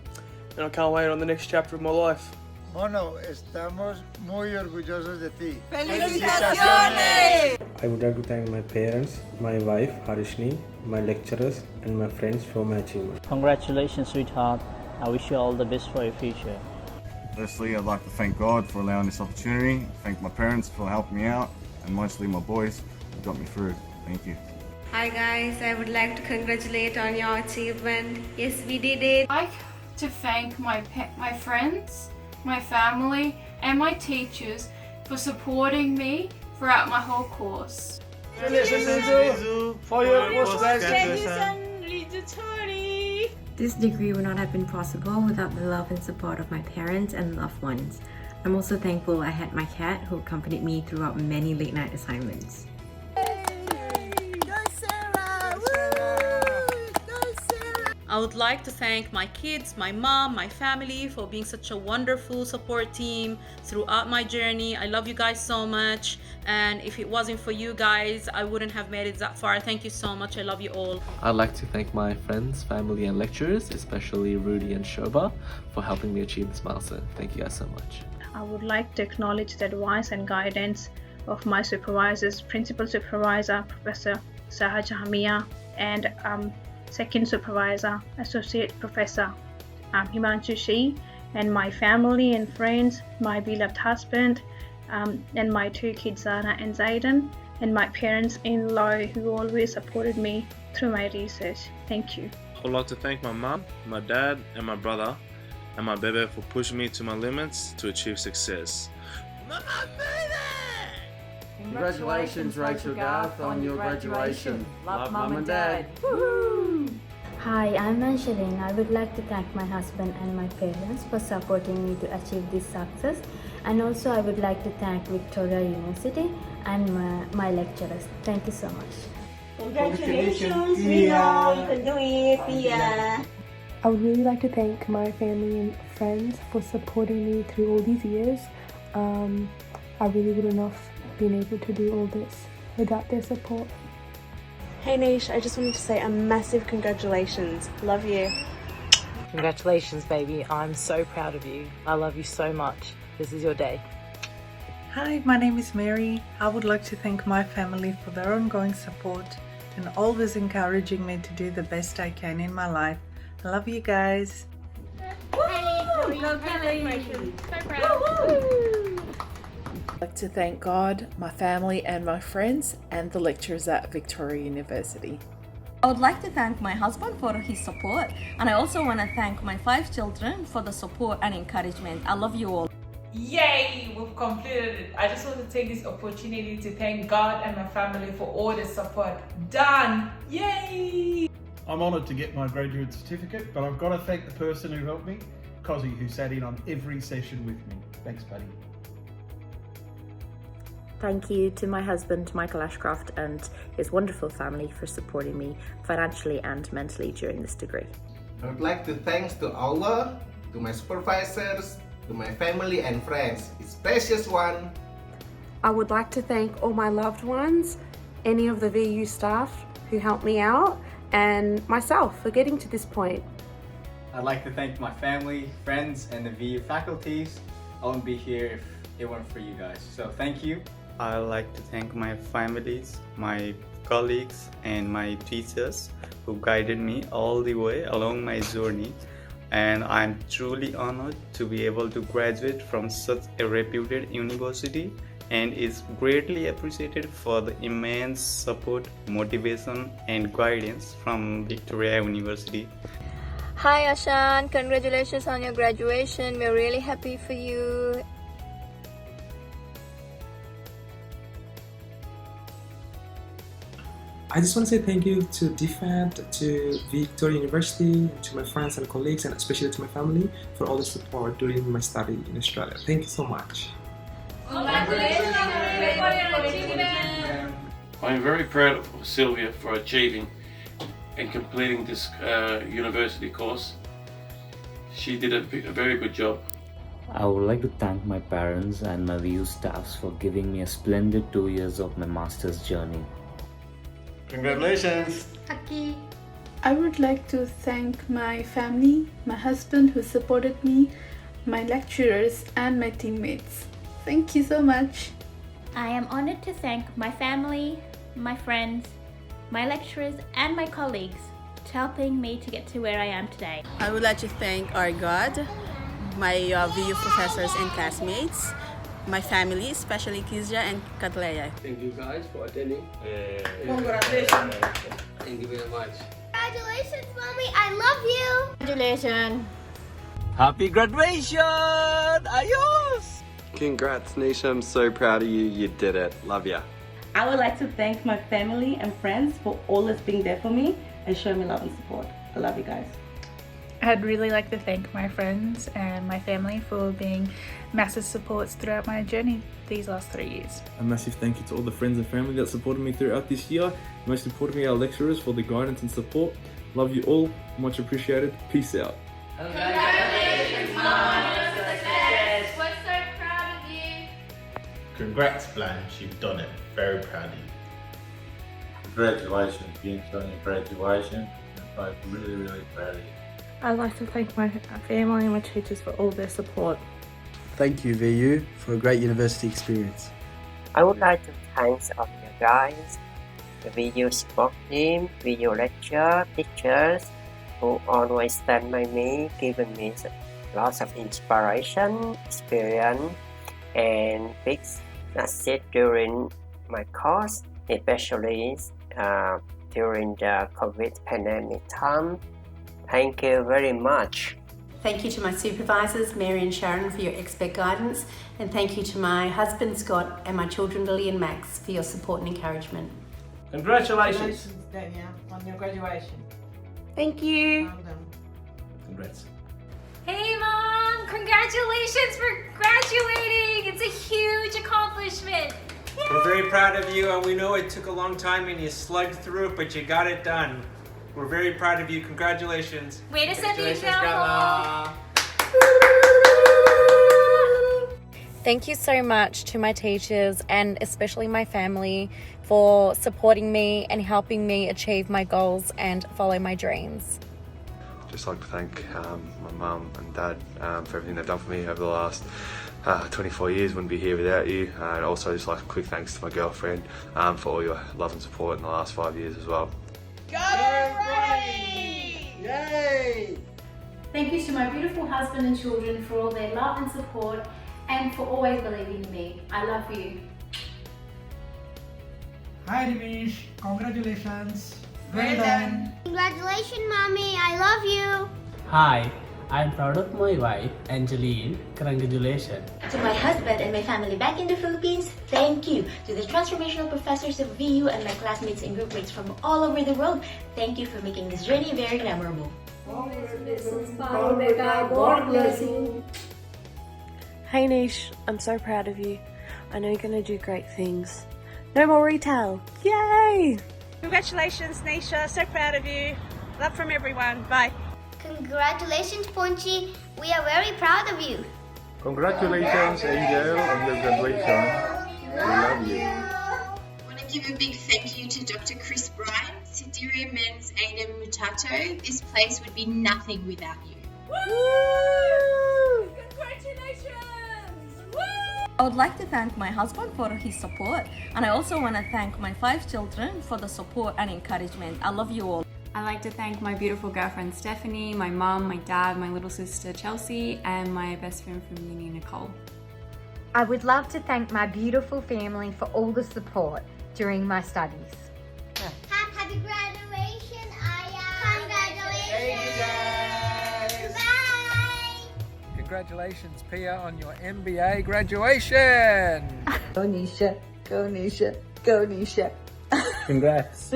I can't wait on the next chapter of my life. Mono, estamos muy orgullosos de ti. ¡Felicitaciones! I would like to thank my parents, my wife Harishni, my lecturers, and my friends for my achievement. Congratulations, sweetheart. I wish you all the best for your future. Firstly, I'd like to thank God for allowing this opportunity, thank my parents for helping me out, and mostly my boys who got me through. Thank you. Hi guys, I would like to congratulate on your achievement. Yes, we did it. I'd like to thank my friends, my family, and my teachers for supporting me throughout my whole course. This degree would not have been possible without the love and support of my parents and loved ones. I'm also thankful I had my cat who accompanied me throughout many late night assignments. I would like to thank my kids, my mom, my family for being such a wonderful support team throughout my journey. I love you guys so much, and if it wasn't for you guys, I wouldn't have made it that far. Thank you so much. I love you all. I'd like to thank my friends, family and lecturers, especially Rudy and Shoba, for helping me achieve this milestone. Thank you guys so much. I would like to acknowledge the advice and guidance of my supervisors, Principal Supervisor, Professor Saha Jahamia, and Second Supervisor, Associate Professor Himanshu Shi, and my family and friends, my beloved husband, and my two kids, Zara and Zayden, and my parents-in-law who always supported me through my research. Thank you. I would like to thank my mum, my dad, and my brother, and my baby for pushing me to my limits to achieve success. Congratulations, Rachel Garth, on your graduation. Love, Mum and Dad. Hi, I'm Anshalin. I would like to thank my husband and my parents for supporting me to achieve this success. And also I would like to thank Victoria University and my lecturers. Thank you so much. Congratulations, Rina. You can do it. Yeah. I would really like to thank my family and friends for supporting me through all these years. I really wouldn't have been able to do all this without their support. Hey Nish, I just wanted to say a massive congratulations. Love you. Congratulations, baby. I'm so proud of you. I love you so much. This is your day. Hi, my name is Mary. I would like to thank my family for their ongoing support and always encouraging me to do the best I can in my life. I love you guys. Woo! Go Kelly! So proud. I'd like to thank God, my family and my friends, and the lecturers at Victoria University. I would like to thank my husband for his support, and I also want to thank my 5 children for the support and encouragement. I love you all. Yay! We've completed it. I just want to take this opportunity to thank God and my family for all the support. Done! Yay! I'm honoured to get my graduate certificate, but I've got to thank the person who helped me, Cozzy, who sat in on every session with me. Thanks, buddy. Thank you to my husband, Michael Ashcroft, and his wonderful family for supporting me financially and mentally during this degree. I would like to thank to Allah, to my supervisors, to my family and friends, his precious one. I would like to thank all my loved ones, any of the VU staff who helped me out, and myself for getting to this point. I'd like to thank my family, friends, and the VU faculties. I wouldn't be here if it weren't for you guys. So thank you. I'd like to thank my families, my colleagues, and my teachers who guided me all the way along my journey. And I'm truly honored to be able to graduate from such a reputed university, and is greatly appreciated for the immense support, motivation, and guidance from Victoria University. Hi Ashan, congratulations on your graduation. We're really happy for you. I just want to say thank you to DFAT, to Victoria University, to my friends and colleagues, and especially to my family for all the support during my study in Australia. Thank you so much. Congratulations on your achievement! I'm very proud of Sylvia for achieving and completing this university course. She did a very good job. I would like to thank my parents and my VU staffs for giving me a splendid 2 years of my master's journey. Congratulations! Aki. I would like to thank my family, my husband who supported me, my lecturers and my teammates. Thank you so much. I am honored to thank my family, my friends, my lecturers and my colleagues for helping me to get to where I am today. I would like to thank our God, my VU professors and classmates, my family, especially Kizja and Katleya. Thank you guys for attending. Congratulations. Thank you very much. Congratulations, Mommy. I love you. Congratulations. Happy graduation! Ayos! Congrats, Nisha. I'm so proud of you. You did it. Love ya. I would like to thank my family and friends for always being there for me and showing me love and support. I love you guys. I'd really like to thank my friends and my family for being massive supports throughout my journey these last 3 years. A massive thank you to all the friends and family that supported me throughout this year. Most importantly, our lecturers for the guidance and support. Love you all. Much appreciated. Peace out. Congratulations, Mom, on your success. We're so proud of you. Congrats, Blanche. You've done it. Very proud of you. Congratulations, Vince, on your graduation. I'm really proud of you. I'd like to thank my family and my teachers for all their support. Thank you, VU, for a great university experience. I would like to thank all you guys, the VU support team, VU lecturer, teachers, who always stand by me, giving me lots of inspiration, experience, and big success during my course, especially during the COVID pandemic time. Thank you very much. Thank you to my supervisors, Mary and Sharon, for your expert guidance, and thank you to my husband, Scott, and my children, Lily and Max, for your support and encouragement. Congratulations. Danielle, on your graduation. Thank you. Well done. Congrats. Hey Mom, congratulations for graduating. It's a huge accomplishment. Yay! We're very proud of you, and we know it took a long time and you slugged through it, but you got it done. We're very proud of you. Congratulations. Way to set the Congratulations, example. Grandma. Thank you so much to my teachers and especially my family for supporting me and helping me achieve my goals and follow my dreams. Just like to thank my mum and dad for everything they've done for me over the last 24 years. Wouldn't be here without you. And also just like a quick thanks to my girlfriend for all your love and support in the last 5 years as well. Go Ronnie! Yay! Thank you to my beautiful husband and children for all their love and support and for always believing in me. I love you. Hi Divish, congratulations. Well done. Congratulations, Mommy. I love you. Hi, I'm proud of my wife, Angeline. Congratulations. To my husband and my family back in the Philippines, thank you. To the transformational professors of VU and my classmates and groupmates from all over the world, thank you for making this journey very memorable. God bless you. Hey Nish, I'm so proud of you. I know you're going to do great things. No more retail. Yay! Congratulations, Nisha. So proud of you. Love from everyone. Bye. Congratulations, Ponchi. We are very proud of you. Congratulations, Angel, on your graduation. We love you. I want to give a big thank you to Dr. Chris Bryant, Sidiria Men's Adam Mutato. This place would be nothing without you. Woo! Congratulations! Woo! I would like to thank my husband for his support, and I also want to thank my 5 children for the support and encouragement. I love you all. I'd like to thank my beautiful girlfriend Stephanie, my mum, my dad, my little sister Chelsea, and my best friend from uni, Nicole. I would love to thank my beautiful family for all the support during my studies. Happy graduation, Aya. Congratulations. Bye. Congratulations, Pia, on your MBA graduation. Go Nisha, go Nisha, go Nisha. Congrats.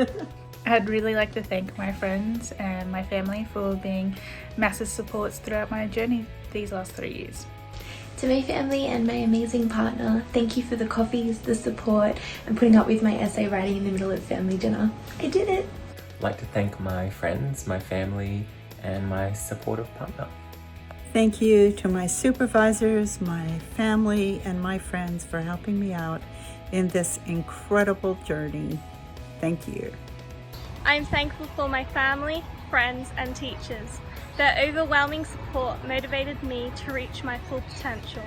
I'd really like to thank my friends and my family for being massive supports throughout my journey these last 3 years. To my family and my amazing partner, thank you for the coffees, the support, and putting up with my essay writing in the middle of family dinner. I did it! I'd like to thank my friends, my family, and my supportive partner. Thank you to my supervisors, my family, and my friends for helping me out in this incredible journey. Thank you. I'm thankful for my family, friends, and teachers. Their overwhelming support motivated me to reach my full potential.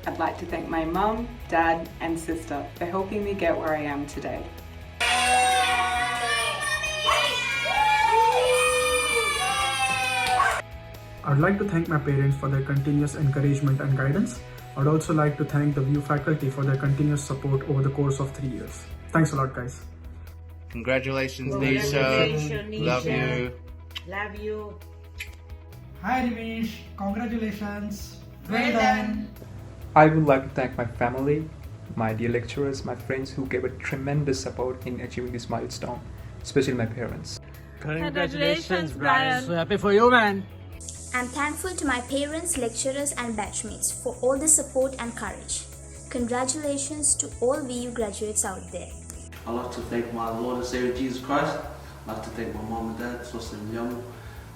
I'd like to thank my mum, dad, and sister for helping me get where I am today. I'd like to thank my parents for their continuous encouragement and guidance. I'd also like to thank the VU faculty for their continuous support over the course of 3 years. Thanks a lot, guys. Congratulations, Nisha. Love you. Love you. Hi Divish, congratulations. Well done. I would like to thank my family, my dear lecturers, my friends who gave a tremendous support in achieving this milestone, especially my parents. Congratulations, Brian. So happy for you, man. I'm thankful to my parents, lecturers, and batchmates for all the support and courage. Congratulations to all VU graduates out there. I'd like to thank my Lord and Savior Jesus Christ. I'd like to thank my mom and dad, Sister Young.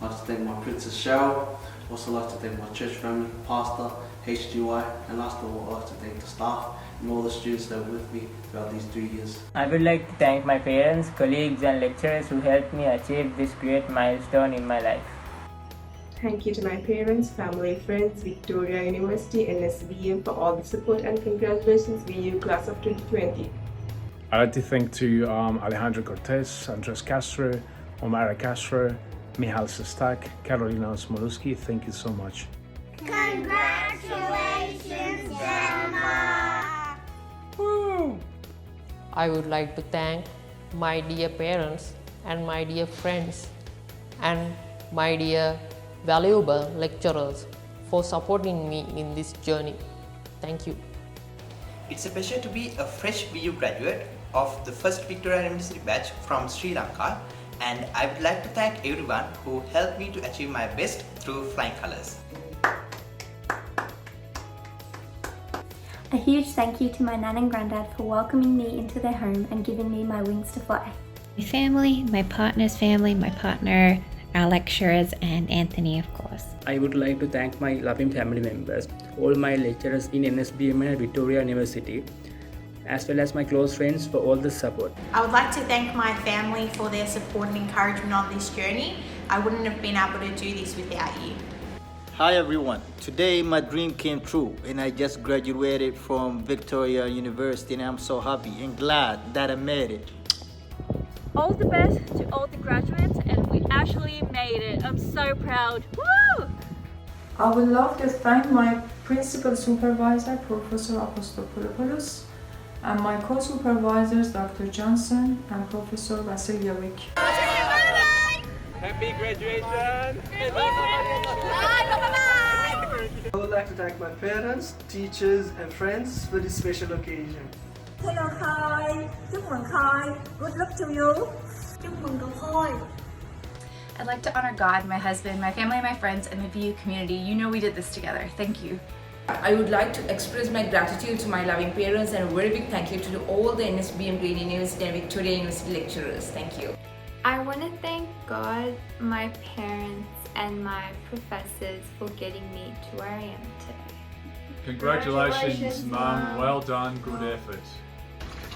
I'd like to thank my Princess Cheryl. I'd also like to thank my church family, Pastor, HGY, and last of all, I'd like to thank the staff and all the students that were with me throughout these 3 years. I would like to thank my parents, colleagues, and lecturers who helped me achieve this great milestone in my life. Thank you to my parents, family, friends, Victoria University, and SBM for all the support, and congratulations VU class of 2020. I'd like to thank to Alejandro Cortez, Andres Castro, Omara Castro, Michal Sestak, Carolina Smoluski. Thank you so much. Congratulations, Emma! Woo! I would like to thank my dear parents and my dear friends and my dear valuable lecturers for supporting me in this journey. Thank you. It's a pleasure to be a fresh VU graduate of the first Victoria University batch from Sri Lanka, and I would like to thank everyone who helped me to achieve my best through flying colours. A huge thank you to my nan and granddad for welcoming me into their home and giving me my wings to fly. My family, my partner's family, my partner, our lecturers, and Anthony, of course. I would like to thank my loving family members, all my lecturers in NSBM and Victoria University, as well as my close friends for all the support. I would like to thank my family for their support and encouragement on this journey. I wouldn't have been able to do this without you. Hi everyone, today my dream came true and I just graduated from Victoria University and I'm so happy and glad that I made it. All the best to all the graduates, and we actually made it. I'm so proud. Woo! I would love to thank my principal supervisor, Professor Apostopoulos, and my co-supervisors, Dr. Johnson and Professor Vasiljevic. Happy graduation! I would like to thank my parents, teachers, and friends for this special occasion. Hello Khai, chúc mừng Khai, good luck to you. Chúc mừng cậu Khai. I'd like to honor God, my husband, my family, my friends, and the VU community. You know we did this together. Thank you. I would like to express my gratitude to my loving parents and a very big thank you to all the NSBM Green University and Victoria University lecturers. Thank you. I want to thank God, my parents, and my professors for getting me to where I am today. Congratulations, Mum. Well done. Good effort.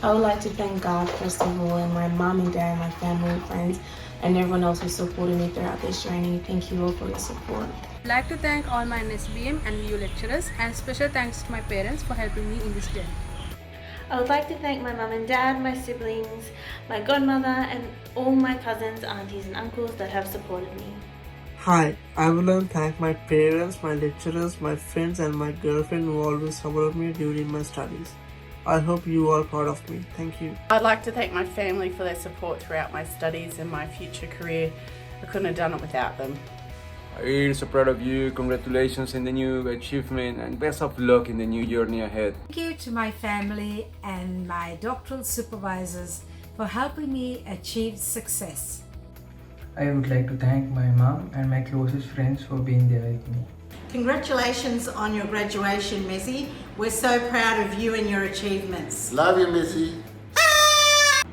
I would like to thank God, first of all, and my mom and dad, my family and friends, and everyone else who supported me throughout this journey. Thank you all for your support. I'd like to thank all my NSBM and VU lecturers, and special thanks to my parents for helping me in this journey. I would like to thank my mum and dad, my siblings, my godmother, and all my cousins, aunties, and uncles that have supported me. Hi, I would like to thank my parents, my lecturers, my friends, and my girlfriend who always supported me during my studies. I hope you are proud of me. Thank you. I'd like to thank my family for their support throughout my studies and my future career. I couldn't have done it without them. I'm so proud of you. Congratulations in the new achievement and best of luck in the new journey ahead. Thank you to my family and my doctoral supervisors for helping me achieve success. I would like to thank my mom and my closest friends for being there with me. Congratulations on your graduation, Missy. We're so proud of you and your achievements. Love you, Missy.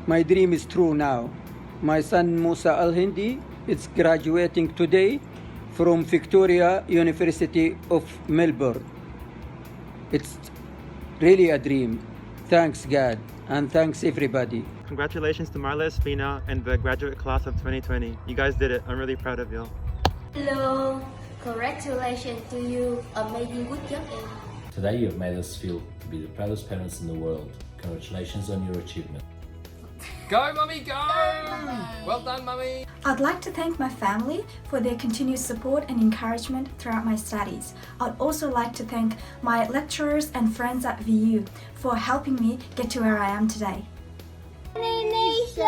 My dream is true now. My son Musa Al-Hindi is graduating today from Victoria University of Melbourne. It's really a dream. Thanks God and thanks everybody. Congratulations to Marla Espina and the graduate class of 2020. You guys did it. I'm really proud of y'all. Hello. Congratulations to you. Amazing, good job. Today you have made us feel to be the proudest parents in the world. Congratulations on your achievement. Go, Mummy, go! Well done, Mummy. I'd like to thank my family for their continued support and encouragement throughout my studies. I'd also like to thank my lecturers and friends at VU for helping me get to where I am today. Nation!